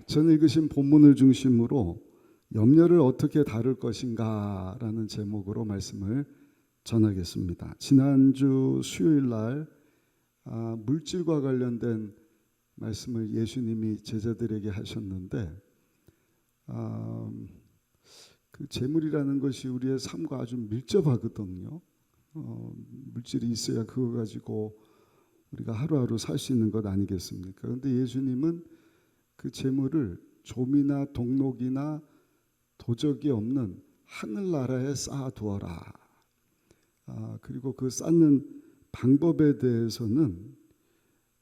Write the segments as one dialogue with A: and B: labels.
A: 전에 읽으신 본문을 중심으로 염려를 어떻게 다룰 것인가 라는 제목으로 말씀을 전하겠습니다. 지난주 수요일 날 물질과 관련된 말씀을 예수님이 제자들에게 하셨는데 그 재물이라는 것이 우리의 삶과 아주 밀접하거든요. 물질이 있어야 그거 가지고 우리가 하루하루 살 수 있는 것 아니겠습니까? 그런데 예수님은 그 재물을 좀이나 동록이나 도적이 없는 하늘나라에 쌓아두어라. 그리고 그 쌓는 방법에 대해서는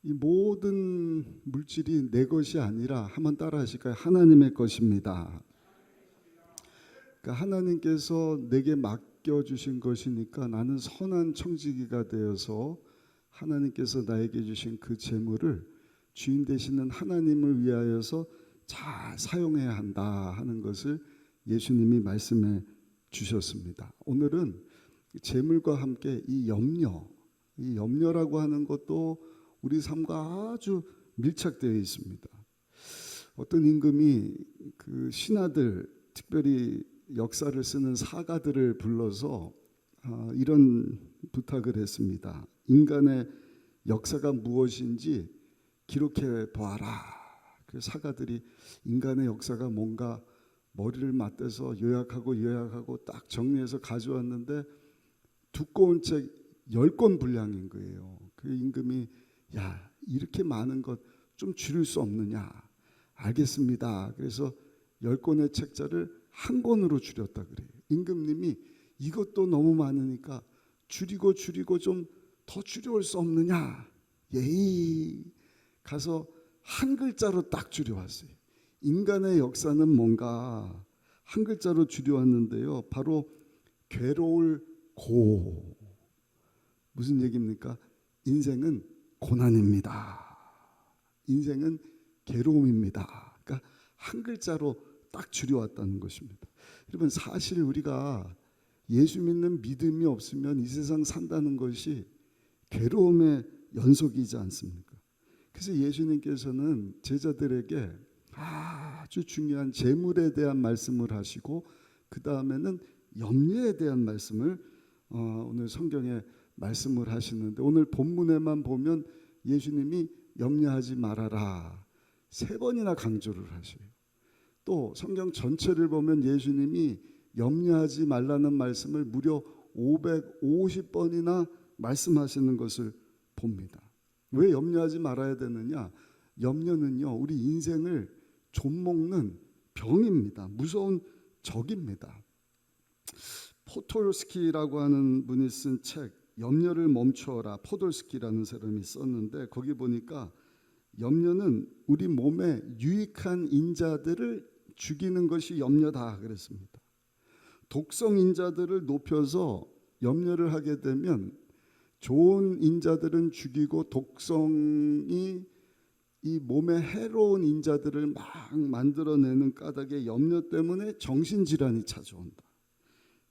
A: 이 모든 물질이 내 것이 아니라 한번 따라 하실까요? 하나님의 것입니다. 그러니까 하나님께서 내게 맡겨주신 것이니까 나는 선한 청지기가 되어서 하나님께서 나에게 주신 그 재물을 주인 되시는 하나님을 위하여서 잘 사용해야 한다 하는 것을 예수님이 말씀해 주셨습니다. 오늘은 재물과 함께 이 염려라고 하는 것도 우리 삶과 아주 밀착되어 있습니다. 어떤 임금이 그 신하들, 특별히 역사를 쓰는 사가들을 불러서 이런 부탁을 했습니다. 인간의 역사가 무엇인지 기록해 보아라. 그 사가들이 인간의 역사가 뭔가 머리를 맞대서 요약하고 딱 정리해서 가져왔는데 두꺼운 책 10권 분량인 거예요. 그 임금이 야, 이렇게 많은 것 좀 줄일 수 없느냐. 알겠습니다. 그래서 10권의 책자를 한 권으로 줄였다 그래요. 임금님이 이것도 너무 많으니까 줄이고 좀 더 줄여올 수 없느냐. 예이 가서 한 글자로 딱 줄여왔어요. 인간의 역사는 뭔가 한 글자로 줄여왔는데요. 바로 괴로울 고. 무슨 얘기입니까? 인생은 고난입니다. 인생은 괴로움입니다. 그러니까 한 글자로 딱 줄여왔다는 것입니다. 여러분, 사실 우리가 예수 믿는 믿음이 없으면 이 세상 산다는 것이 괴로움의 연속이지 않습니까? 그래서 예수님께서는 제자들에게 아주 중요한 재물에 대한 말씀을 하시고 그 다음에는 염려에 대한 말씀을 오늘 성경에 말씀을 하시는데 오늘 본문에만 보면 예수님이 염려하지 말아라 3번이나 강조를 하셔요. 또 성경 전체를 보면 예수님이 염려하지 말라는 말씀을 무려 550번이나 말씀하시는 것을 봅니다. 왜 염려하지 말아야 되느냐? 염려는요, 우리 인생을 좀먹는 병입니다. 무서운 적입니다. 포돌스키라고 하는 분이 쓴 책 염려를 멈추어라, 포돌스키라는 사람이 썼는데 거기 보니까 염려는 우리 몸에 유익한 인자들을 죽이는 것이 염려다 그랬습니다. 독성 인자들을 높여서 염려를 하게 되면 좋은 인자들은 죽이고 독성이 이 몸에 해로운 인자들을 막 만들어내는 까닭에 염려 때문에 정신질환이 찾아온다.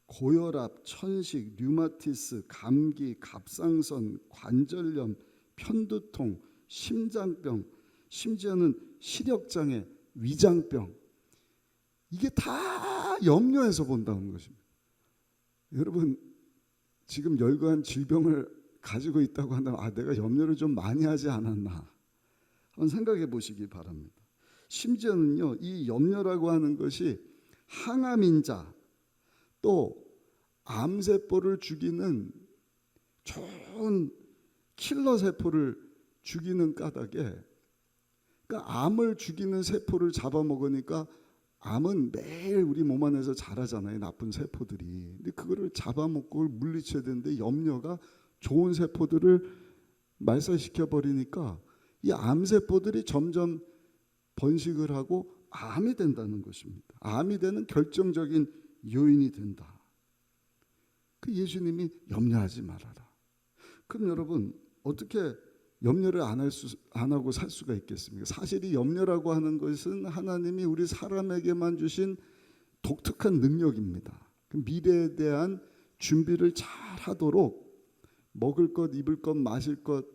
A: 고혈압, 천식, 류마티스, 감기, 갑상선, 관절염, 편두통, 심장병, 심지어는 시력장애, 위장병, 이게 다 염려해서 본다는 것입니다. 여러분, 지금 열거한 질병을 가지고 있다고 한다면 내가 염려를 좀 많이 하지 않았나 한번 생각해 보시기 바랍니다. 심지어는요, 이 염려라고 하는 것이 항암인자 또 암세포를 죽이는 좋은 킬러 세포를 죽이는 까닭에, 그러니까 암을 죽이는 세포를 잡아먹으니까 암은 매일 우리 몸 안에서 자라잖아요. 나쁜 세포들이. 근데 그거를 잡아먹고 물리쳐야 되는데 염려가 좋은 세포들을 말살시켜 버리니까 이 암세포들이 점점 번식을 하고 암이 된다는 것입니다. 암이 되는 결정적인 요인이 된다. 그 예수님이 염려하지 말아라. 그럼 여러분, 어떻게 염려를 안 하고 살 수가 있겠습니까? 사실 이 염려라고 하는 것은 하나님이 우리 사람에게만 주신 독특한 능력입니다. 그 미래에 대한 준비를 잘 하도록 먹을 것, 입을 것, 마실 것,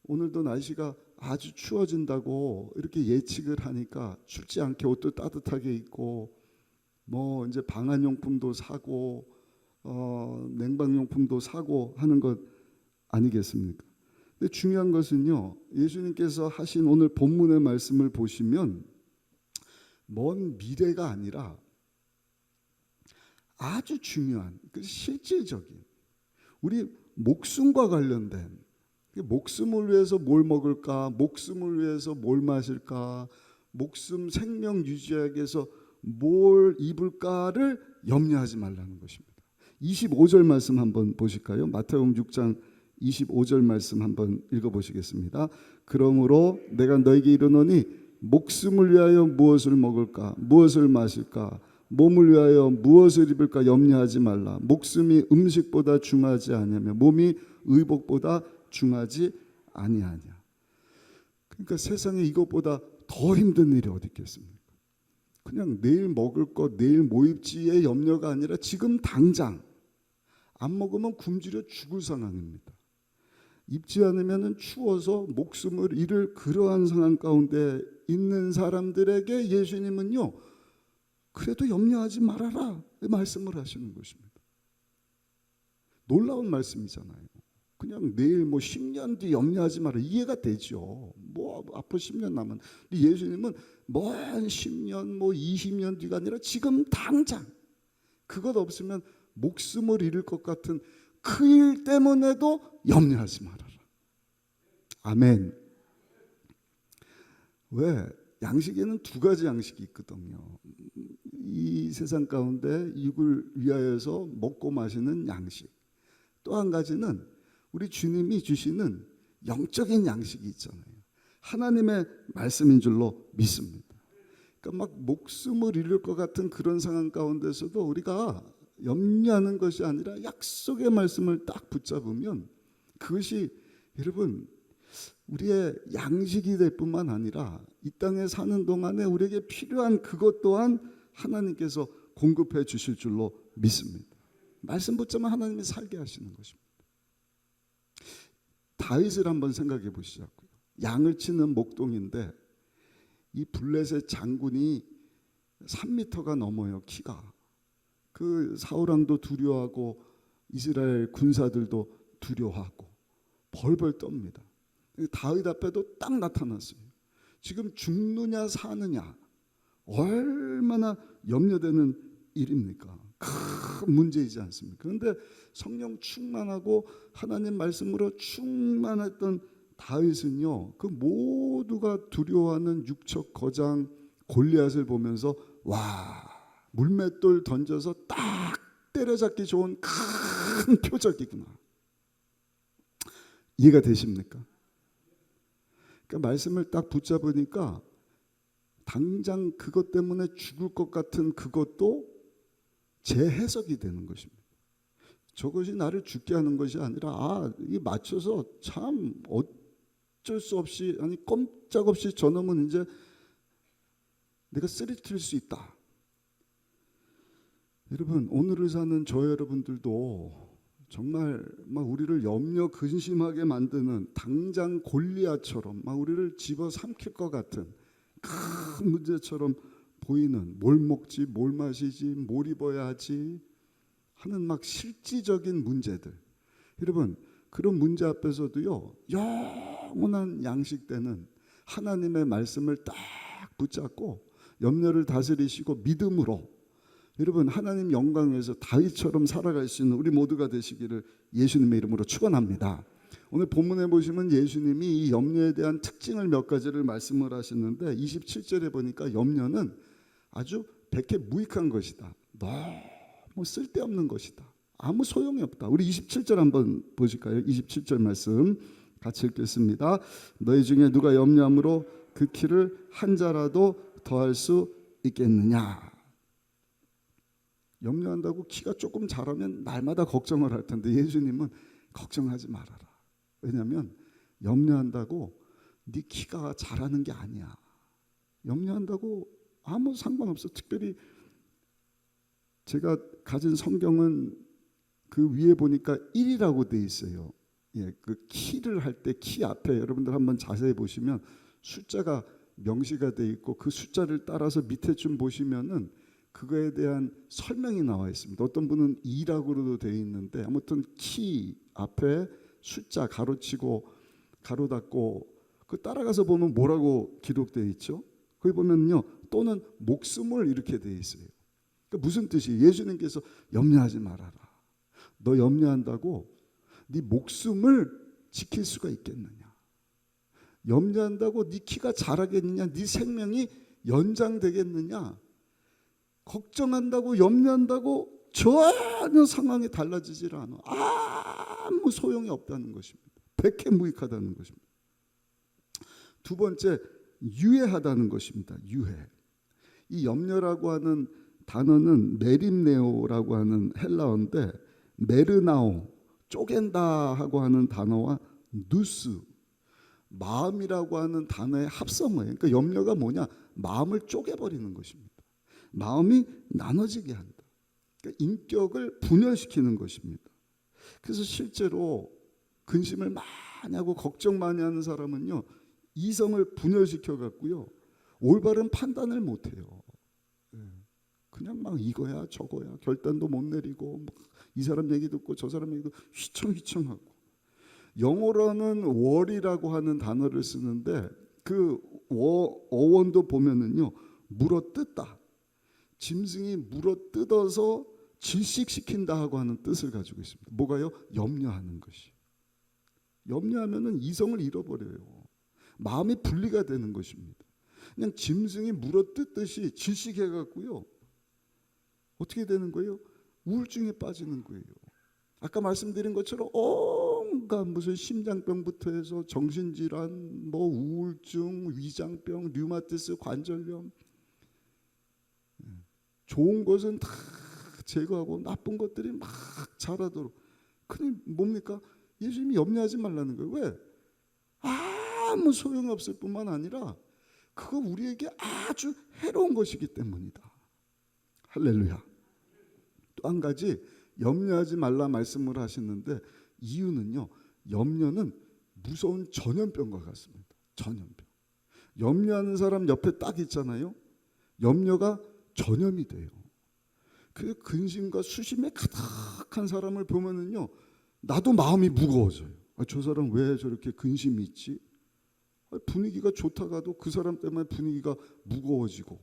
A: 오늘도 날씨가 아주 추워진다고 이렇게 예측을 하니까 춥지 않게 옷도 따뜻하게 입고 뭐 이제 방한용품도 사고 냉방용품도 사고 하는 것 아니겠습니까? 근데 중요한 것은요, 예수님께서 하신 오늘 본문의 말씀을 보시면 먼 미래가 아니라 아주 중요한 실질적인 우리 목숨과 관련된, 목숨을 위해서 뭘 먹을까, 목숨을 위해서 뭘 마실까, 목숨 생명 유지하기 위해서 뭘 입을까를 염려하지 말라는 것입니다. 25절 말씀 한번 보실까요? 마태복음 6장 25절 말씀 한번 읽어보시겠습니다. 그러므로 내가 너에게 이르노니 목숨을 위하여 무엇을 먹을까, 무엇을 마실까, 몸을 위하여 무엇을 입을까 염려하지 말라. 목숨이 음식보다 중하지 아니하며 몸이 의복보다 중하지 아니하냐. 그러니까 세상에 이것보다 더 힘든 일이 어디 있겠습니까? 그냥 내일 먹을 것, 내일 뭐 입지의 염려가 아니라 지금 당장 안 먹으면 굶주려 죽을 상황입니다. 입지 않으면 추워서 목숨을 잃을 그러한 상황 가운데 있는 사람들에게 예수님은요, 그래도 염려하지 말아라 말씀을 하시는 것입니다. 놀라운 말씀이잖아요. 그냥 내일 뭐 10년 뒤 염려하지 마라, 이해가 되죠. 뭐 앞으로 10년 남은. 예수님은 먼 10년 뭐 20년 뒤가 아니라 지금 당장, 그것 없으면 목숨을 잃을 것 같은 그 일 때문에도 염려하지 말아라. 아멘. 왜? 양식에는 두 가지 양식이 있거든요. 이 세상 가운데 육을 위하여서 먹고 마시는 양식, 또 한 가지는 우리 주님이 주시는 영적인 양식이 있잖아요. 하나님의 말씀인 줄로 믿습니다. 그러니까 막 목숨을 잃을 것 같은 그런 상황 가운데서도 우리가 염려하는 것이 아니라 약속의 말씀을 딱 붙잡으면 그것이 여러분 우리의 양식이 될 뿐만 아니라 이 땅에 사는 동안에 우리에게 필요한 그것 또한 하나님께서 공급해 주실 줄로 믿습니다. 말씀 붙잡으면 하나님이 살게 하시는 것입니다. 다윗을 한번 생각해 보시자고요. 양을 치는 목동인데 이 블레셋 장군이 3m가 넘어요, 키가. 그 사울왕도 두려워하고 이스라엘 군사들도 두려워하고 벌벌 떱니다. 다윗 앞에도 딱 나타났어요. 지금 죽느냐 사느냐 얼마나 염려되는 일입니까? 큰 문제이지 않습니까? 그런데 성령 충만하고 하나님 말씀으로 충만했던 다윗은요, 그 모두가 두려워하는 육척 거장 골리앗을 보면서 와, 물맷돌 던져서 딱 때려잡기 좋은 큰 표적이구나. 이해가 되십니까? 그러니까 말씀을 딱 붙잡으니까 당장 그것 때문에 죽을 것 같은 그것도 재해석이 되는 것입니다. 저것이 나를 죽게 하는 것이 아니라 이 맞춰서 참 어쩔 수 없이, 아니 꼼짝없이 저놈은 이제 내가 쓰러뜨릴 수 있다. 여러분, 오늘을 사는 저 여러분들도 정말 막 우리를 염려 근심하게 만드는 당장 골리앗처럼 막 우리를 집어삼킬 것 같은 큰 문제처럼 보이는, 뭘 먹지, 뭘 마시지, 뭘 입어야 하지 하는 막 실질적인 문제들, 여러분 그런 문제 앞에서도요, 영원한 양식되는 하나님의 말씀을 딱 붙잡고 염려를 다스리시고 믿음으로 여러분 하나님 영광 위해서 다윗처럼 살아갈 수 있는 우리 모두가 되시기를 예수님의 이름으로 축원합니다. 오늘 본문에 보시면 예수님이 이 염려에 대한 특징을 몇 가지를 말씀을 하시는데 27절에 보니까 염려는 아주 백해 무익한 것이다. 너무 쓸데없는 것이다. 아무 소용이 없다. 우리 27절 한번 보실까요? 27절 말씀 같이 읽겠습니다. 너희 중에 누가 염려함으로 그 키를 한 자라도 더할 수 있겠느냐. 염려한다고 키가 조금 자라면 날마다 걱정을 할 텐데 예수님은 걱정하지 말아라. 왜냐하면 염려한다고 네 키가 자라는 게 아니야. 염려한다고 아무 상관없어. 특별히 제가 가진 성경은 그 위에 보니까 1이라고 돼 있어요. 그 키를 할 때 키 앞에 여러분들 한번 자세히 보시면 숫자가 명시가 돼 있고 그 숫자를 따라서 밑에 좀 보시면은 그거에 대한 설명이 나와 있습니다. 어떤 분은 2라고도 되어 있는데 아무튼 키 앞에 숫자 가로치고 가로 닫고 그 따라가서 보면 뭐라고 기록되어 있죠? 거기 보면요 또는 목숨을 이렇게 되어 있어요. 그러니까 무슨 뜻이에요? 예수님께서 염려하지 말아라. 너 염려한다고 네 목숨을 지킬 수가 있겠느냐? 염려한다고 네 키가 자라겠느냐? 네 생명이 연장되겠느냐? 걱정한다고 염려한다고 전혀 상황이 달라지질 않아. 아무 소용이 없다는 것입니다. 백해무익하다는 것입니다. 두 번째, 유해하다는 것입니다. 유해. 이 염려라고 하는 단어는 메림네오라고 하는 헬라어인데 메르나오, 쪼갠다 하고 하는 단어와 누스, 마음이라고 하는 단어의 합성어예요. 그러니까 염려가 뭐냐? 마음을 쪼개버리는 것입니다. 마음이 나눠지게 한다. 그러니까 인격을 분열시키는 것입니다. 그래서 실제로 근심을 많이 하고 걱정 많이 하는 사람은요 이성을 분열시켜 갖고요 올바른 판단을 못해요. 그냥 막 이거야 저거야 결단도 못 내리고 이 사람 얘기 듣고 저 사람 얘기 듣고 휘청휘청하고. 영어로는 worry라고 하는 단어를 쓰는데 그 어원도 보면은요 물어뜯다, 짐승이 물어뜯어서 질식시킨다 하고 하는 뜻을 가지고 있습니다. 뭐가요? 염려하는 것이. 염려하면은 이성을 잃어버려요. 마음이 분리가 되는 것입니다. 그냥 짐승이 물어뜯듯이 질식해 갖고요 어떻게 되는 거예요? 우울증에 빠지는 거예요. 아까 말씀드린 것처럼 온갖 무슨 심장병부터 해서 정신질환, 뭐 우울증, 위장병, 류마티스, 관절염, 좋은 것은 다 제거하고 나쁜 것들이 막 자라도록. 그게 뭡니까? 예수님이 염려하지 말라는 거예요. 왜? 아무 소용이 없을 뿐만 아니라 그거 우리에게 아주 해로운 것이기 때문이다. 할렐루야. 또 한 가지 염려하지 말라 말씀을 하시는데 이유는요 염려는 무서운 전염병과 같습니다. 전염병. 염려하는 사람 옆에 딱 있잖아요. 염려가 전염이 돼요. 그 근심과 수심에 가득한 사람을 보면은요 나도 마음이 무거워져요. 저 사람 왜 저렇게 근심이 있지? 분위기가 좋다가도 그 사람 때문에 분위기가 무거워지고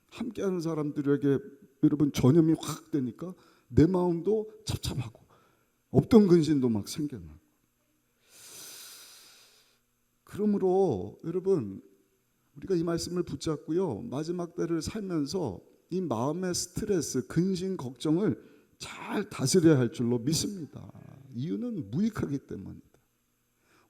A: 함께하는 사람들에게 여러분 전염이 확 되니까 내 마음도 찹찹하고 없던 근심도 막 생겨나고. 그러므로 여러분 우리가 이 말씀을 붙잡고요 마지막 때를 살면서 이 마음의 스트레스, 근심, 걱정을 잘 다스려야 할 줄로 믿습니다. 이유는 무익하기 때문이다.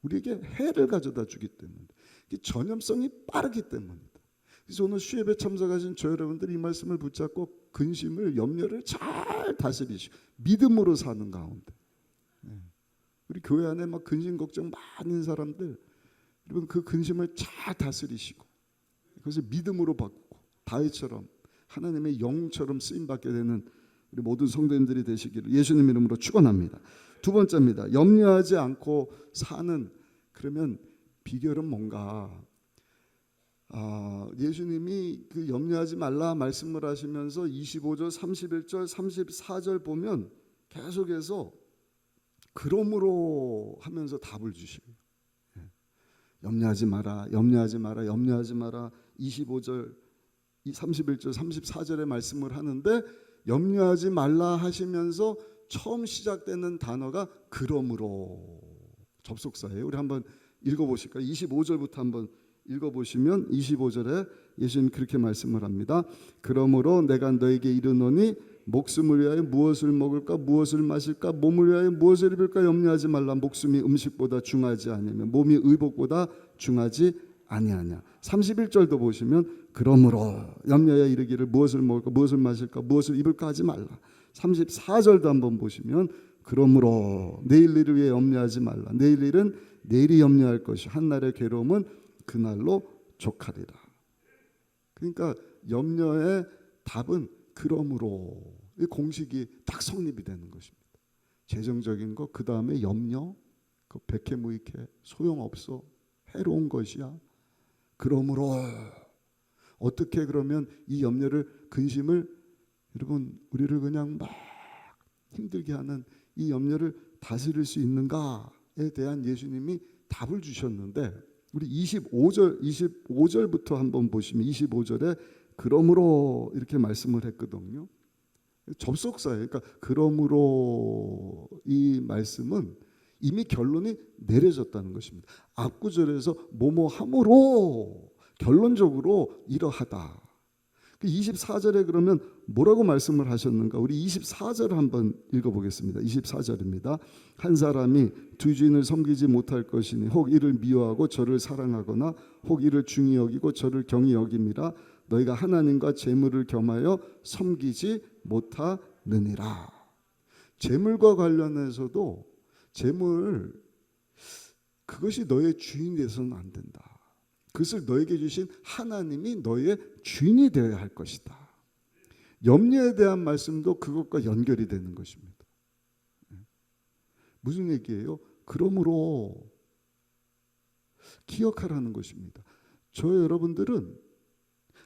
A: 우리에게 해를 가져다 주기 때문이다. 전염성이 빠르기 때문이다. 그래서 오늘 수협에 참석하신 저 여러분들이 이 말씀을 붙잡고 근심을, 염려를 잘 다스리시고 믿음으로 사는 가운데 우리 교회 안에 막 근심 걱정 많은 사람들 여러분 그 근심을 잘 다스리시고 그래서 믿음으로 바꾸고 다윗처럼 하나님의 영처럼 쓰임받게 되는 우리 모든 성도님들이 되시기를 예수님 이름으로 축원합니다. 두 번째입니다. 염려하지 않고 사는. 그러면 비결은 뭔가? 예수님이 그 염려하지 말라 말씀을 하시면서 25절, 31절, 34절 보면 계속해서 그러므로 하면서 답을 주시고 염려하지 마라, 염려하지 마라, 염려하지 마라. 25절, 31절, 34절의 말씀을 하는데 염려하지 말라 하시면서 처음 시작되는 단어가 그러므로 접속사예요. 우리 한번 읽어보실까요? 25절부터 한번 읽어보시면 25절에 예수님 그렇게 말씀을 합니다. 그러므로 내가 너에게 이르노니 목숨을 위하여 무엇을 먹을까 무엇을 마실까 몸을 위하여 무엇을 입을까 염려하지 말라. 목숨이 음식보다 중하지 아니하며 몸이 의복보다 중하지 아니하냐. 31절도 보시면 그러므로 염려하여 이르기를 무엇을 먹을까 무엇을 마실까 무엇을 입을까 하지 말라. 34절도 한번 보시면 그러므로 내일 일을 위해 염려하지 말라. 내일 일은 내일이 염려할 것이 한날의 괴로움은 그날로 족하리라. 그러니까 염려의 답은 그러므로 이 공식이 딱 성립이 되는 것입니다. 재정적인 거, 그 다음에 염려, 그 백해무익해 소용없어. 해로운 것이야. 그러므로 어떻게 그러면 이 염려를 근심을 여러분 우리를 그냥 막 힘들게 하는 이 염려를 다스릴 수 있는가에 대한 예수님이 답을 주셨는데 우리 25절부터 한번 보시면 25절에 그러므로 이렇게 말씀을 했거든요. 접속사예요. 그러니까 그러므로 이 말씀은 이미 결론이 내려졌다는 것입니다. 앞구절에서 뭐뭐함으로 결론적으로 이러하다. 24절에 그러면 뭐라고 말씀을 하셨는가? 우리 24절 한번 읽어보겠습니다. 24절입니다. 한 사람이 두 주인을 섬기지 못할 것이니 혹 이를 미워하고 저를 사랑하거나 혹 이를 중히 여기고 저를 경히 여김이라 너희가 하나님과 재물을 겸하여 섬기지 못하느니라. 재물과 관련해서도 재물 그것이 너의 주인이 되어서는 안 된다. 그것을 너에게 주신 하나님이 너의 주인이 되어야 할 것이다. 염려에 대한 말씀도 그것과 연결이 되는 것입니다. 무슨 얘기예요? 그러므로 기억하라는 것입니다. 저 여러분들은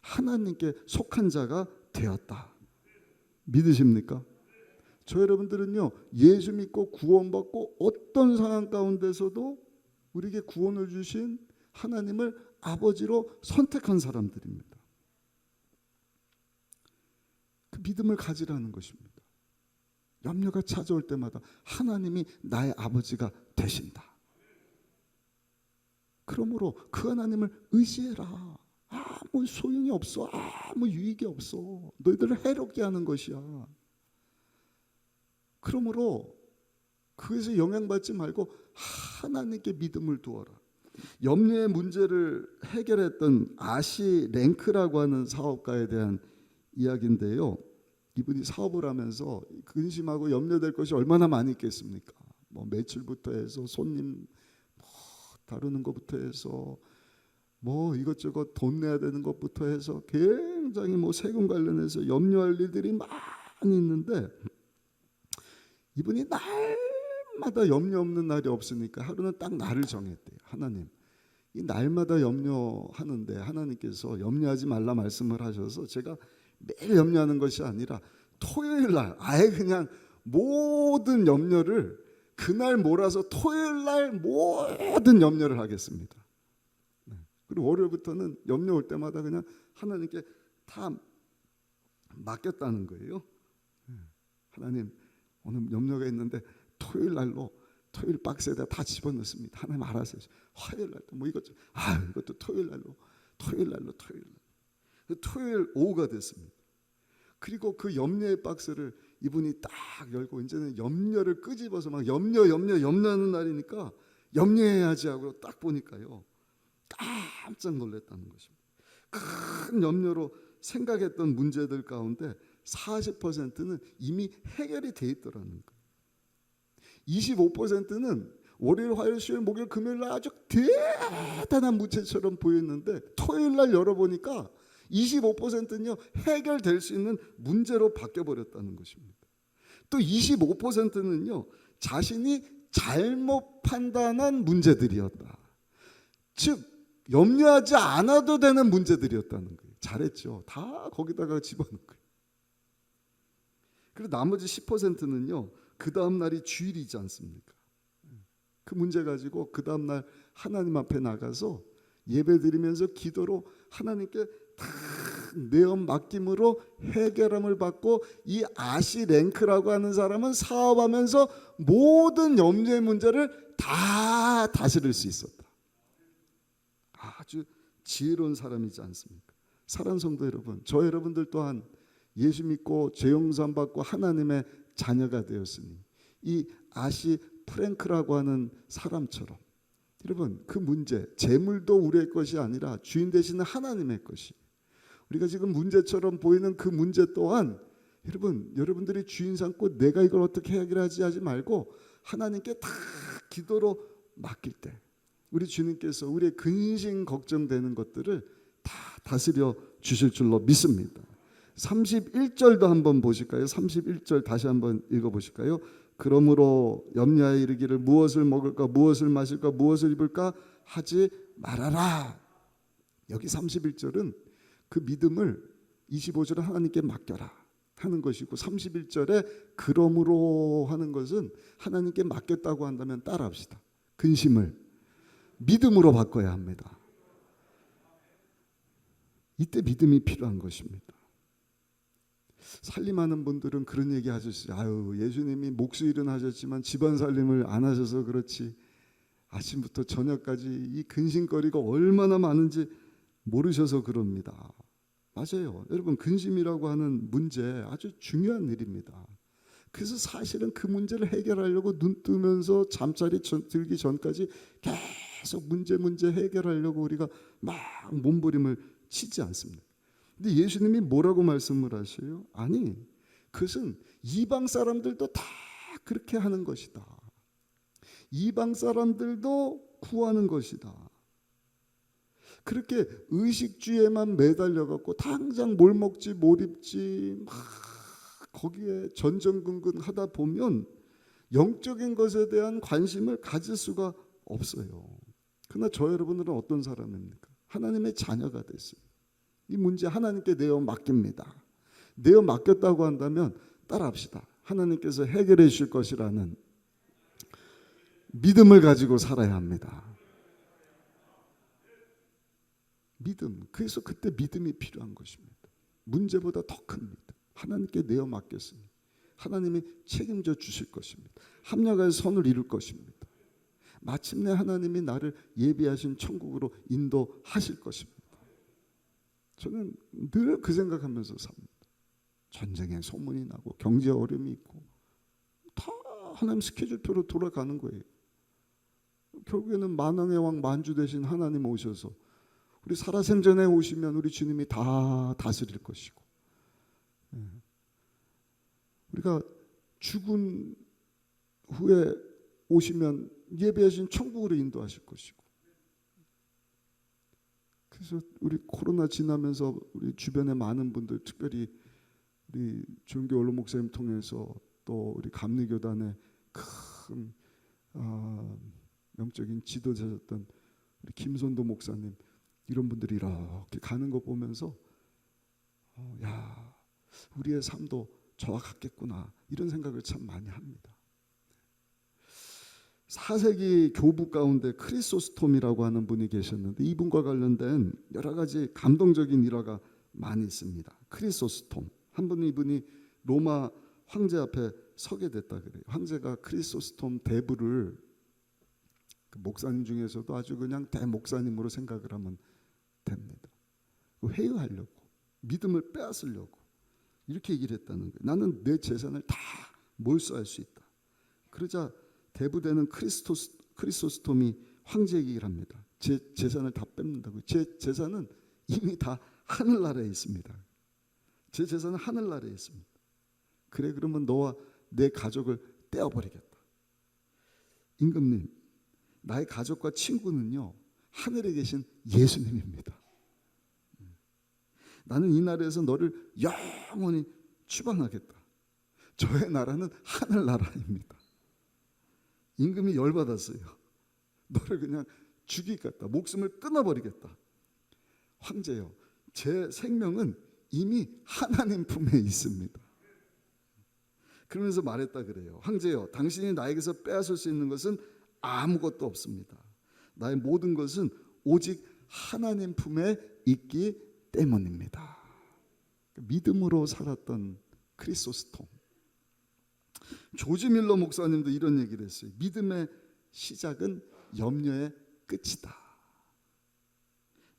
A: 하나님께 속한 자가 되었다. 믿으십니까? 저 여러분들은요, 예수 믿고 구원받고 어떤 상황 가운데서도 우리에게 구원을 주신 하나님을 아버지로 선택한 사람들입니다. 그 믿음을 가지라는 것입니다. 염려가 찾아올 때마다 하나님이 나의 아버지가 되신다. 그러므로 그 하나님을 의지해라. 아무 소용이 없어. 아무 유익이 없어. 너희들을 해롭게 하는 것이야. 그러므로 그것에 영향받지 말고 하나님께 믿음을 두어라. 염려의 문제를 해결했던 아시 랭크라고 하는 사업가에 대한 이야기인데요. 이분이 사업을 하면서 근심하고 염려될 것이 얼마나 많이 있겠습니까? 뭐 매출부터 해서 손님 다루는 것부터 해서 뭐 이것저것 돈 내야 되는 것부터 해서 굉장히 뭐 세금 관련해서 염려할 일들이 많이 있는데 이분이 날마다 염려 없는 날이 없으니까 하루는 딱 날을 정했대요. 하나님, 이 날마다 염려하는데 하나님께서 염려하지 말라 말씀을 하셔서 제가 매일 염려하는 것이 아니라 토요일 날 아예 그냥 모든 염려를 그날 몰아서 토요일 날 모든 염려를 하겠습니다. 그리고 월요일부터는 염려 올 때마다 그냥 하나님께 다 맡겼다는 거예요. 하나님, 오늘 염려가 있는데 토요일 날로 토요일 박스에다 다 집어넣습니다. 하나님 알아서 화요일 날도 뭐 이것도 이것도 토요일 날로 토요일 오후가 됐습니다. 그리고 그 염려의 박스를 이분이 딱 열고 이제는 염려를 끄집어서 막 염려하는 날이니까 염려해야지 하고 딱 보니까요. 깜짝 놀랐다는 것입니다. 큰 염려로 생각했던 문제들 가운데 40%는 이미 해결이 돼 있더라는 거예요. 25%는 월요일, 화요일, 수요일, 목요일, 금요일 날 아주 대단한 문제처럼 보였는데 토요일 날 열어보니까 25%는요 해결될 수 있는 문제로 바뀌어버렸다는 것입니다. 또 25%는요 자신이 잘못 판단한 문제들이었다. 즉 염려하지 않아도 되는 문제들이었다는 거예요. 잘했죠. 다 거기다가 집어넣은 거예요. 그리고 나머지 10%는요 그 다음 날이 주일이지 않습니까? 그 문제 가지고 그 다음 날 하나님 앞에 나가서 예배드리면서 기도로 하나님께 다 내엄 맡김으로 해결함을 받고 이 아시 랭크라고 하는 사람은 사업하면서 모든 염려의 문제를 다 다스릴 수 있었다. 아주 지혜로운 사람이지 않습니까? 사랑하는 성도 여러분, 저 여러분들 또한 예수 믿고 죄 용서 받고 하나님의 자녀가 되었으니 이 아시 프랭크라고 하는 사람처럼 여러분 그 문제 재물도 우리의 것이 아니라 주인 되시는 하나님의 것이 우리가 지금 문제처럼 보이는 그 문제 또한 여러분들이 주인 삼고 내가 이걸 어떻게 해결하지 하지 말고 하나님께 다 기도로 맡길 때 우리 주님께서 우리의 근심 걱정되는 것들을 다 다스려 주실 줄로 믿습니다. 31절도 한번 보실까요? 31절 다시 한번 읽어보실까요? 그러므로 염려하여 이르기를 무엇을 먹을까 무엇을 마실까 무엇을 입을까 하지 말아라. 여기 31절은 그 믿음을 25절에 하나님께 맡겨라 하는 것이고 31절에 그러므로 하는 것은 하나님께 맡겼다고 한다면 따라합시다. 근심을 믿음으로 바꿔야 합니다. 이때 믿음이 필요한 것입니다. 살림하는 분들은 그런 얘기 하셨어요. 아유, 예수님이 목수일은 하셨지만 집안 살림을 안 하셔서 그렇지 아침부터 저녁까지 이 근심거리가 얼마나 많은지 모르셔서 그럽니다. 맞아요. 여러분, 근심이라고 하는 문제 아주 중요한 일입니다. 그래서 사실은 그 문제를 해결하려고 눈 뜨면서 잠자리 들기 전까지 계속 문제 해결하려고 우리가 막 몸부림을 치지 않습니다. 근데 예수님이 뭐라고 말씀을 하셔요? 아니, 그것은 이방 사람들도 다 그렇게 하는 것이다. 이방 사람들도 구하는 것이다. 그렇게 의식주에만 매달려 갖고 당장 뭘 먹지 뭘 입지 막 거기에 전전긍긍 하다 보면 영적인 것에 대한 관심을 가질 수가 없어요. 그러나 저 여러분들은 어떤 사람입니까? 하나님의 자녀가 됐어요. 이 문제 하나님께 내어 맡깁니다. 내어 맡겼다고 한다면 따라합시다. 하나님께서 해결해 주실 것이라는 믿음을 가지고 살아야 합니다. 믿음. 그래서 그때 믿음이 필요한 것입니다. 문제보다 더 큰 믿음. 하나님께 내어 맡겼으니 하나님이 책임져 주실 것입니다. 합력하여 선을 이룰 것입니다. 마침내 하나님이 나를 예비하신 천국으로 인도하실 것입니다. 저는 늘 그 생각하면서 삽니다. 전쟁에 소문이 나고 경제 어려움이 있고 다 하나님 스케줄표로 돌아가는 거예요. 결국에는 만왕의 왕 만주 대신 하나님 오셔서 우리 살아생전에 오시면 우리 주님이 다 다스릴 것이고 우리가 죽은 후에 오시면 예배하신 천국으로 인도하실 것이고 그래서 우리 코로나 지나면서 우리 주변에 많은 분들 특별히 우리 조은교 원로 목사님 통해서 또 우리 감리교단의 큰 영적인 지도자였던 우리 김선도 목사님 이런 분들이 이렇게 가는 거 보면서 야 우리의 삶도 저와 같겠구나 이런 생각을 참 많이 합니다. 4세기 교부 가운데 크리소스톰이라고 하는 분이 계셨는데 이분과 관련된 여러 가지 감동적인 일화가 많이 있습니다. 크리소스톰 한 분 이분이 로마 황제 앞에 서게 됐다 그래요. 황제가 크리소스톰 대부를 그 목사님 중에서도 아주 그냥 대목사님으로 생각을 하면 됩니다. 회유하려고 크리스를 빼앗으려고 이렇게 얘기를 했다는 거예요. 나는 내 재산을 다 몰수할 수 있다. 그러자 대부되는 크리소스톰이 황제에게 얘기를 합니다. 제 재산을 다 뺏는다고. 제 재산은 이미 다 하늘나라에 있습니다. 제 재산은 하늘나라에 있습니다. 그래 그러면 너와 내 가족을 떼어버리겠다. 임금님, 나의 가족과 친구는요 하늘에 계신 예수님입니다. 나는 이 나라에서 너를 영원히 추방하겠다. 저의 나라는 하늘나라입니다. 임금이 열받았어요. 너를 그냥 죽이겠다. 목숨을 끊어버리겠다. 황제요, 제 생명은 이미 하나님 품에 있습니다. 그러면서 말했다 그래요. 황제요, 당신이 나에게서 빼앗을 수 있는 것은 아무것도 없습니다. 나의 모든 것은 오직 하나님 품에 있기 때문입니다. 믿음으로 살았던 크리소스톰. 조지 밀러 목사님도 이런 얘기를 했어요. 믿음의 시작은 염려의 끝이다.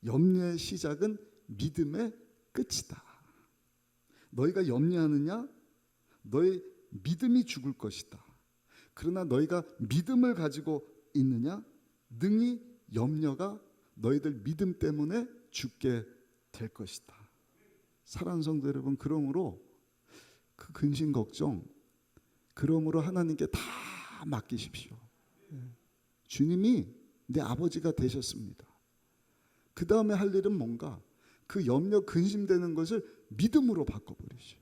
A: 염려의 시작은 믿음의 끝이다. 너희가 염려하느냐? 너희 믿음이 죽을 것이다. 그러나 너희가 믿음을 가지고 있느냐? 능히 염려가 너희들 믿음 때문에 죽게 될 것이다. 사랑하는 성도 여러분, 그러므로 그 근심 걱정 그러므로 하나님께 다 맡기십시오. 주님이 내 아버지가 되셨습니다. 그 다음에 할 일은 뭔가 그 염려 근심되는 것을 믿음으로 바꿔버리시오.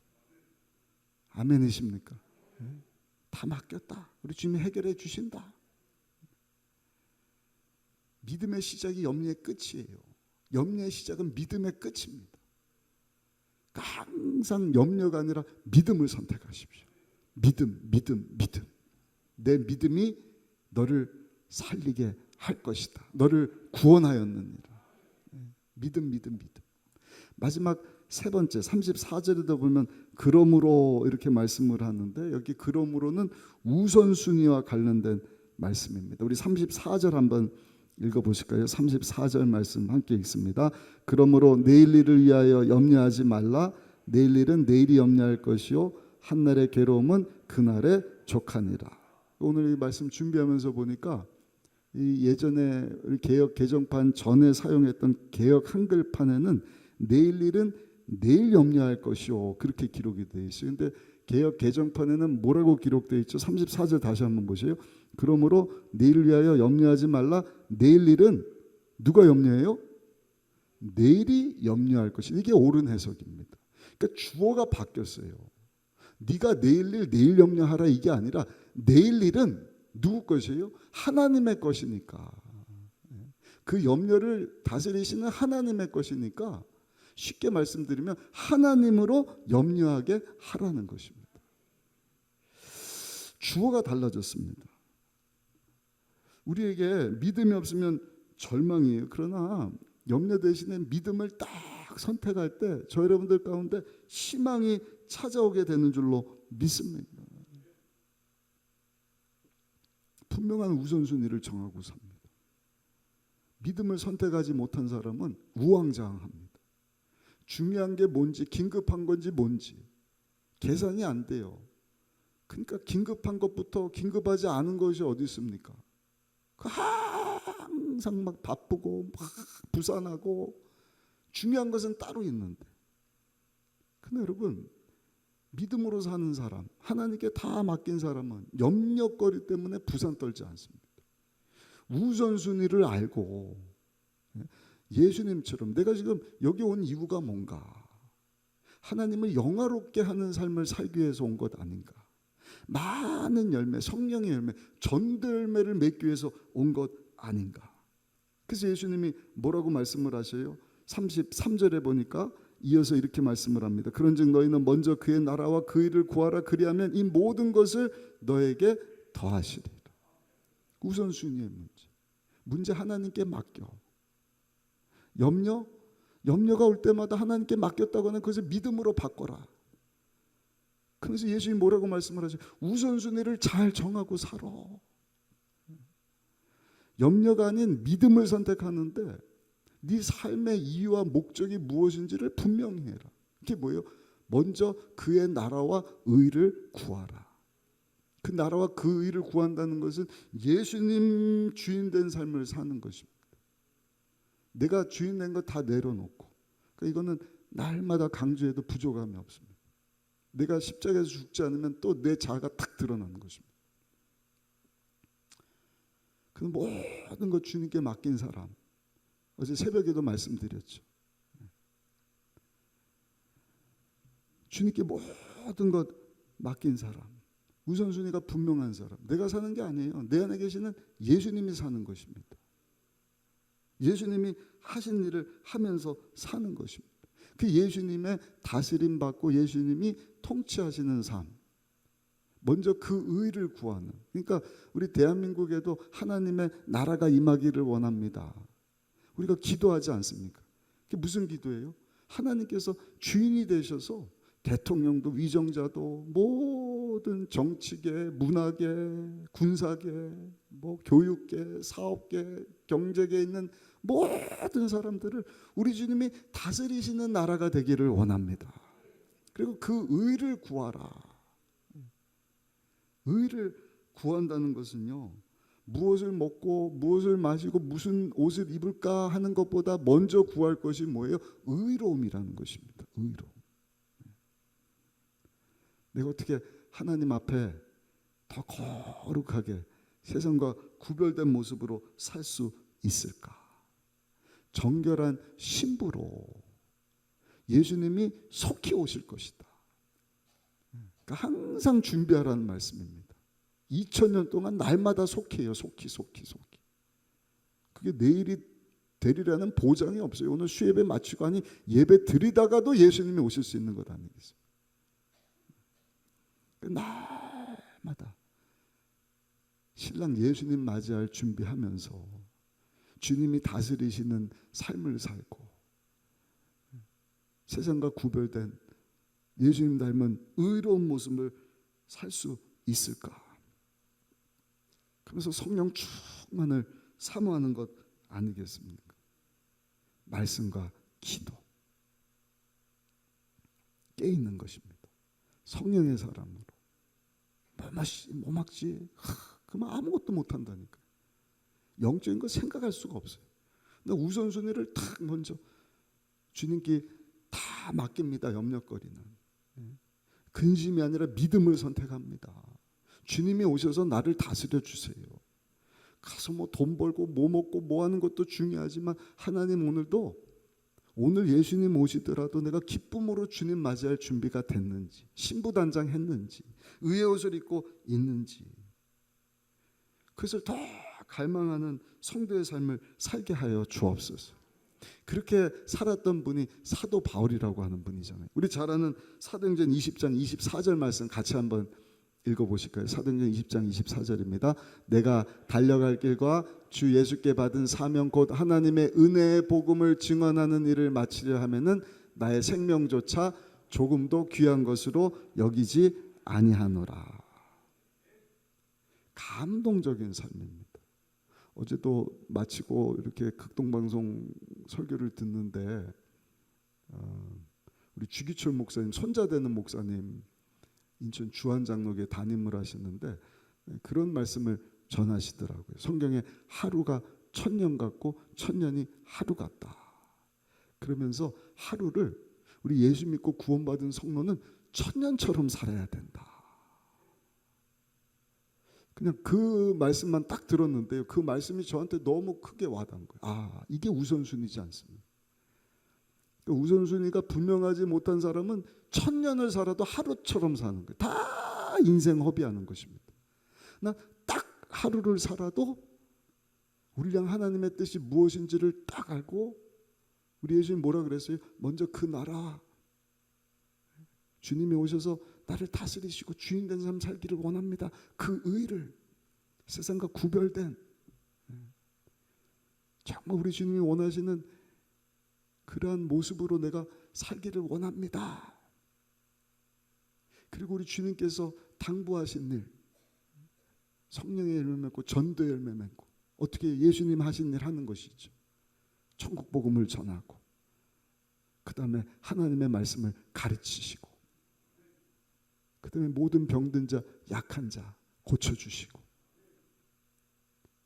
A: 아멘이십니까? 다 맡겼다. 우리 주님이 해결해 주신다. 믿음의 시작이 염려의 끝이에요. 염려의 시작은 믿음의 끝입니다. 항상 염려가 아니라 믿음을 선택하십시오. 믿음. 내 믿음이 너를 살리게 할 것이다. 너를 구원하였느니라. 믿음. 마지막 세 번째 34절에도 보면 그러므로 이렇게 말씀을 하는데, 여기 그러므로는 우선순위와 관련된 말씀입니다. 우리 34절 한번 읽어보실까요? 34절 말씀 함께 읽습니다. 그러므로 내일 일을 위하여 염려하지 말라. 내일 일은 내일이 염려할 것이요 한날의 괴로움은 그날의 족하니라. 오늘 이 말씀 준비하면서 보니까 이 예전에 우리 개역 개정판 전에 사용했던 개역 한글판에는 내일 일은 내일 염려할 것이요 그렇게 기록이 되어 있어요. 근데 개역 개정판에는 뭐라고 기록되어 있죠? 34절 다시 한번 보세요. 그러므로 내일을 위하여 염려하지 말라. 내일 일은 누가 염려해요? 내일이 염려할 것이. 이게 옳은 해석입니다. 그러니까 주어가 바뀌었어요. 네가 내일 일 내일 염려하라 이게 아니라 내일 일은 누구 것이에요? 하나님의 것이니까. 그 염려를 다스리시는 하나님의 것이니까 쉽게 말씀드리면 하나님으로 염려하게 하라는 것입니다. 주어가 달라졌습니다. 우리에게 믿음이 없으면 절망이에요. 그러나 염려 대신에 믿음을 딱 선택할 때 저 여러분들 가운데 희망이 찾아오게 되는 줄로 믿습니다. 분명한 우선순위를 정하고 삽니다. 믿음을 선택하지 못한 사람은 우왕좌왕합니다. 중요한 게 뭔지, 긴급한 건지 뭔지 계산이 안 돼요. 그러니까 긴급한 것부터 긴급하지 않은 것이 어디 있습니까? 항상 막 바쁘고 막 부산하고 중요한 것은 따로 있는데. 근데 여러분, 믿음으로 사는 사람, 하나님께 다 맡긴 사람은 염려거리 때문에 부산 떨지 않습니다. 우선순위를 알고 예수님처럼 내가 지금 여기 온 이유가 뭔가, 하나님을 영화롭게 하는 삶을 살기 위해서 온 것 아닌가, 많은 열매, 성령의 열매, 전들매를 맺기 위해서 온 것 아닌가. 그래서 예수님이 뭐라고 말씀을 하셔요? 33절에 보니까 이어서 이렇게 말씀을 합니다. 그런즉 너희는 먼저 그의 나라와 그 일을 구하라. 그리하면 이 모든 것을 너에게 더하시리라. 우선순위의 문제 하나님께 맡겨. 염려가 올 때마다 하나님께 맡겼다고 하는 그것을 믿음으로 바꿔라. 그래서 예수님이 뭐라고 말씀을 하죠? 우선순위를 잘 정하고 살아. 염려가 아닌 믿음을 선택하는데 네 삶의 이유와 목적이 무엇인지를 분명히 해라. 그게 뭐예요? 먼저 그의 나라와 의를 구하라. 그 나라와 그 의를 구한다는 것은 예수님 주인된 삶을 사는 것입니다. 내가 주인된 거 다 내려놓고, 그러니까 이거는 날마다 강조해도 부족함이 없습니다. 내가 십자가에서 죽지 않으면 또 내 자아가 탁 드러나는 것입니다. 그 모든 것 주님께 맡긴 사람, 어제 새벽에도 말씀드렸죠. 주님께 모든 것 맡긴 사람, 우선순위가 분명한 사람, 내가 사는 게 아니에요. 내 안에 계시는 예수님이 사는 것입니다. 예수님이 하신 일을 하면서 사는 것입니다. 그 예수님의 다스림 받고 예수님이 통치하시는 삶, 먼저 그 의를 구하는. 그러니까 우리 대한민국에도 하나님의 나라가 임하기를 원합니다. 우리가 기도하지 않습니까? 그게 무슨 기도예요? 하나님께서 주인이 되셔서 대통령도 위정자도 모든 정치계, 문화계, 군사계, 뭐 교육계, 사업계, 경제계에 있는 모든 사람들을 우리 주님이 다스리시는 나라가 되기를 원합니다. 그리고 그 의를 구하라. 의를 구한다는 것은요, 무엇을 먹고 무엇을 마시고 무슨 옷을 입을까 하는 것보다 먼저 구할 것이 뭐예요? 의로움이라는 것입니다. 의로움. 내가 어떻게 하나님 앞에 더 거룩하게 세상과 구별된 모습으로 살 수 있을까? 정결한 신부로 예수님이 속히 오실 것이다. 그러니까 항상 준비하라는 말씀입니다. 2000년 동안 날마다 속해요. 속히. 그게 내일이 되리라는 보장이 없어요. 오늘 수예배 마치고 아니 예배 드리다가도 예수님이 오실 수 있는 것 아니겠어요? 날마다 신랑 예수님 맞이할 준비하면서 주님이 다스리시는 삶을 살고 세상과 구별된 예수님 닮은 의로운 모습을 살 수 있을까? 그래서 성령 충만을 사모하는 것 아니겠습니까? 말씀과 기도 깨 있는 것입니다. 성령의 사람으로 뭐 막지 그만 아무것도 못한다니까. 영적인 거 생각할 수가 없어요. 나 우선순위를 탁 먼저 주님께 다 맡깁니다. 염려거리는 근심이 아니라 믿음을 선택합니다. 주님이 오셔서 나를 다스려 주세요. 가서 뭐 돈 벌고 뭐 먹고 뭐 하는 것도 중요하지만 하나님 오늘 예수님 오시더라도 내가 기쁨으로 주님 맞이할 준비가 됐는지, 신부단장 했는지, 의의 옷을 입고 있는지, 그것을 더 갈망하는 성도의 삶을 살게 하여 주옵소서. 그렇게 살았던 분이 사도 바울이라고 하는 분이잖아요. 우리 잘 아는 사도행전 20장 24절 말씀 같이 한번 읽어보실까요? 사도행전 20장 24절입니다. 내가 달려갈 길과 주 예수께 받은 사명 곧 하나님의 은혜의 복음을 증언하는 일을 마치려 하면은 나의 생명조차 조금도 귀한 것으로 여기지 아니하노라. 감동적인 삶입니다. 어제도 마치고 이렇게 극동방송 설교를 듣는데 우리 주기철 목사님 손자되는 목사님 인천 주한장로교에 담임을 하시는데 그런 말씀을 전하시더라고요. 성경에 하루가 1000년 같고 1000년이 하루 같다. 그러면서 하루를 우리 예수 믿고 구원받은 성도는 1000년처럼 살아야 된다. 그냥 그 말씀만 딱 들었는데요. 그 말씀이 저한테 너무 크게 와닿은 거예요. 이게 우선순위지 않습니까? 우선순위가 분명하지 못한 사람은 1000년을 살아도 하루처럼 사는 거예요. 다 인생 허비하는 것입니다. 나 딱 하루를 살아도 우리랑 하나님의 뜻이 무엇인지를 딱 알고 우리 예수님 뭐라 그랬어요? 먼저 그 나라 주님이 오셔서 나를 다스리시고 주인 된 삶 살기를 원합니다. 그 의를 세상과 구별된 정말 우리 주님이 원하시는 그러한 모습으로 내가 살기를 원합니다. 그리고 우리 주님께서 당부하신 일 성령의 열매 맺고 전도의 열매 맺고 어떻게 예수님 하신 일 하는 것이죠. 천국 복음을 전하고 그 다음에 하나님의 말씀을 가르치시고 그 다음에 모든 병든 자 약한 자 고쳐주시고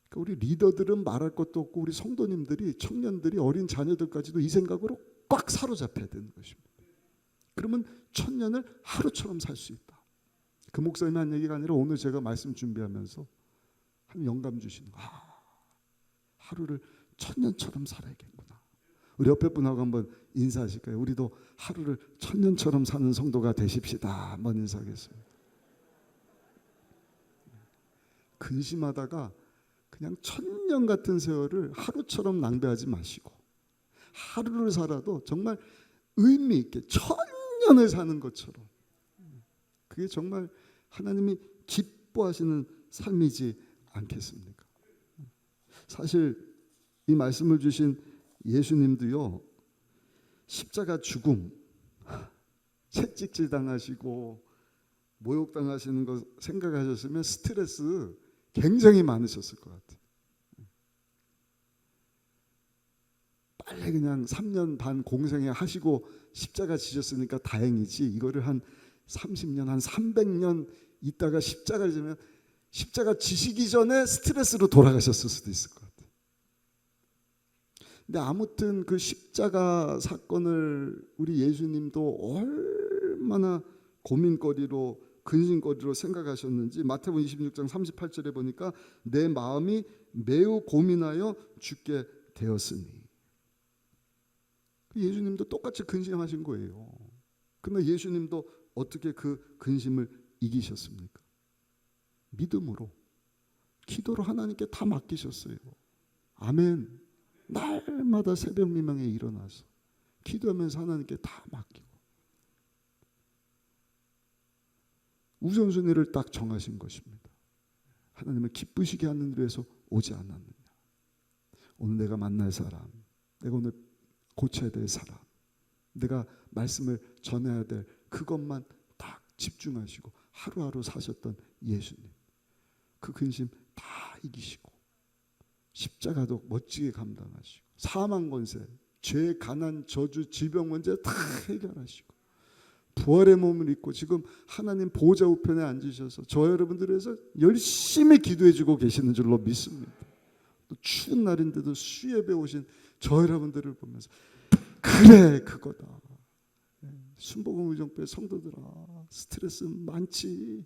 A: 그러니까 우리 리더들은 말할 것도 없고 우리 성도님들이 청년들이 어린 자녀들까지도 이 생각으로 꽉 사로잡혀야 되는 것입니다. 그러면 1000년을 하루처럼 살 수 있다. 그 목사님이 한 얘기가 아니라 오늘 제가 말씀 준비하면서 한 영감 주시는 거. 하루를 1000년처럼 살아야겠구나. 우리 옆에 분하고 한번 인사하실까요? 우리도 하루를 1000년처럼 사는 성도가 되십시다. 한번 인사하겠습니다. 근심하다가 그냥 1000년 같은 세월을 하루처럼 낭비하지 마시고 하루를 살아도 정말 의미 있게 1000년을 사는 것처럼 그게 정말 하나님이 기뻐하시는 삶이지 않겠습니까? 사실 이 말씀을 주신 예수님도요 십자가 죽음 채찍질 당하시고 모욕 당하시는 거 생각하셨으면 스트레스 굉장히 많으셨을 것 같아요. 빨리 그냥 3년 반 공생에 하시고 십자가 지셨으니까 다행이지 이거를 한 30년 한 300년 있다가 십자가를 지면 십자가 지시기 전에 스트레스로 돌아가셨을 수도 있을 것 같아요. 근데 아무튼 그 십자가 사건을 우리 예수님도 얼마나 고민거리로 근심거리로 생각하셨는지 마태복음 26장 38절에 보니까 내 마음이 매우 고민하여 죽게 되었으니 예수님도 똑같이 근심하신 거예요. 그러나 예수님도 어떻게 그 근심을 이기셨습니까? 믿음으로 기도로 하나님께 다 맡기셨어요. 아멘. 날마다 새벽 미명에 일어나서 기도하면서 하나님께 다 맡기고 우선순위를 딱 정하신 것입니다. 하나님을 기쁘시게 하는 일을 위해서 오지 않았느냐. 오늘 내가 만날 사람, 내가 오늘 고쳐야 될 사람, 내가 말씀을 전해야 될 그것만 딱 집중하시고 하루하루 사셨던 예수님, 그 근심 다 이기시고 십자가도 멋지게 감당하시고 사망 권세, 죄, 가난, 저주, 질병 문제 다 해결하시고 부활의 몸을 입고 지금 하나님 보좌 우편에 앉으셔서 저 여러분들을 위해서 열심히 기도해주고 계시는 줄로 믿습니다. 또 추운 날인데도 수예배 오신 저 여러분들을 보면서 그래 그거다. 순복음 의정부의 성도들아, 스트레스 많지.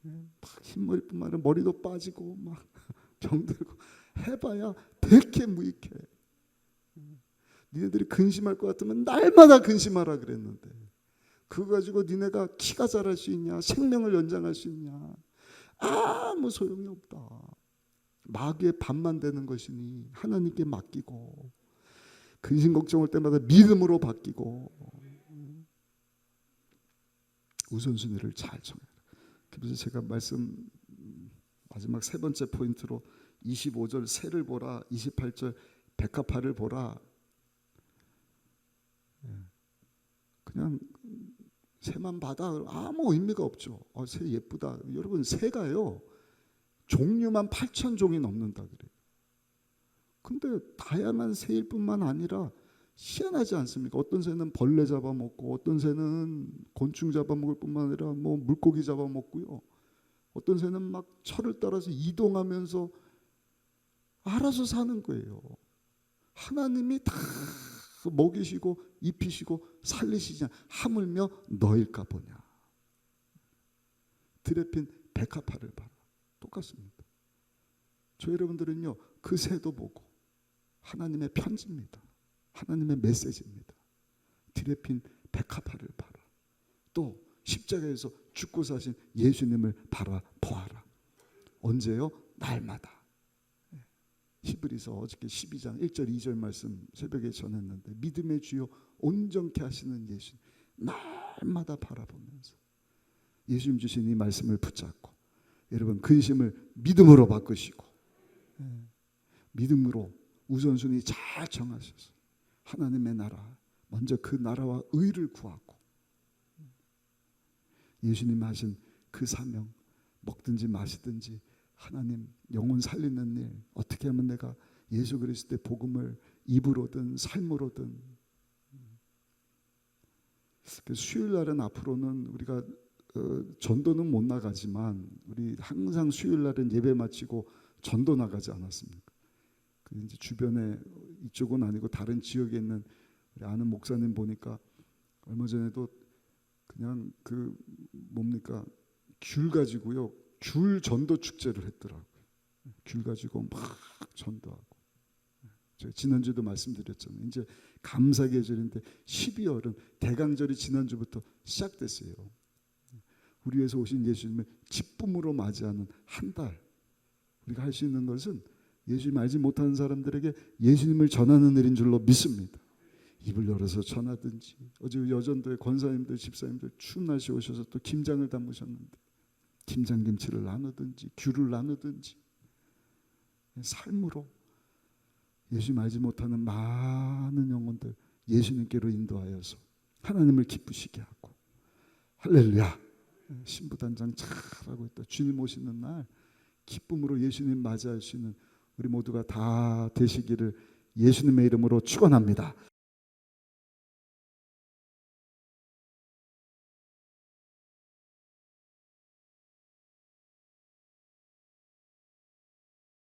A: 막 흰머리뿐만 아니라 머리도 빠지고 막 병들고 해봐야 되게 무익해. 니네들이 근심할 것 같으면 날마다 근심하라 그랬는데 그거 가지고 니네가 키가 자랄 수 있냐, 생명을 연장할 수 있냐, 아무 소용이 없다. 마귀의 반만 되는 것이니 하나님께 맡기고 근심 걱정 올 때마다 믿음으로 바뀌고 우선순위를 잘 정해라. 그래서 제가 말씀 마지막 세 번째 포인트로 25절 새를 보라, 28절 백합화를 보라. 그냥 새만 받아 아무 의미가 없죠. 새 예쁘다. 여러분 새가요 종류만 8,000종이 넘는다 그래요. 근데 다양한 새일 뿐만 아니라 희한하지 않습니까? 어떤 새는 벌레 잡아먹고 어떤 새는 곤충 잡아먹을 뿐만 아니라 뭐 물고기 잡아먹고요. 어떤 새는 막 철을 따라서 이동하면서 알아서 사는 거예요. 하나님이 다 먹이시고 입히시고 살리시지 하물며 너일까 보냐. 들에 핀 백합화를 봐라. 똑같습니다. 저 여러분들은요 그 새도 보고 하나님의 편지입니다. 하나님의 메시지입니다. 들에 핀 백합화를 봐라. 또 십자가에서 죽고 사신 예수님을 바라보아라. 언제요? 날마다. 히브리서 어저께 12장 1절 2절 말씀 새벽에 전했는데 믿음의 주요 온전케 하시는 예수님 날마다 바라보면서 예수님 주신 이 말씀을 붙잡고 여러분 근심을 믿음으로 바꾸시고 믿음으로 우선순위 잘 정하셔서 하나님의 나라 먼저 그 나라와 의를 구하고 예수님 하신 그 사명 먹든지 마시든지 하나님 영혼 살리는 일 어떻게 하면 내가 예수 그리스도의 복음을 입으로든 삶으로든 수요일 날은 앞으로는 우리가 전도는 못 나가지만 우리 항상 수요일 날은 예배 마치고 전도 나가지 않았습니까? 이제 주변에 이쪽은 아니고 다른 지역에 있는 우리 아는 목사님 보니까 얼마 전에도 그냥 그 뭡니까 귤 가지고요 귤 전도 축제를 했더라고요. 귤 가지고 막 전도하고. 제가 지난주에도 말씀드렸잖아요. 이제 감사 계절인데 12월은 대강절이 지난주부터 시작됐어요. 우리 위해서 오신 예수님을 기쁨으로 맞이하는 한 달. 우리가 할 수 있는 것은 예수님 알지 못하는 사람들에게 예수님을 전하는 일인 줄로 믿습니다. 입을 열어서 전하든지 어제 여전도의 권사님들 집사님들 추운 날씨 오셔서 또 김장을 담으셨는데 김장김치를 나누든지 귤을 나누든지 삶으로 예수님 알지 못하는 많은 영혼들 예수님께로 인도하여서 하나님을 기쁘시게 하고 할렐루야 신부단장 잘하고 있다. 주님 오시는 날 기쁨으로 예수님 맞이할 수 있는 우리 모두가 다 되시기를 예수님의 이름으로 축원합니다.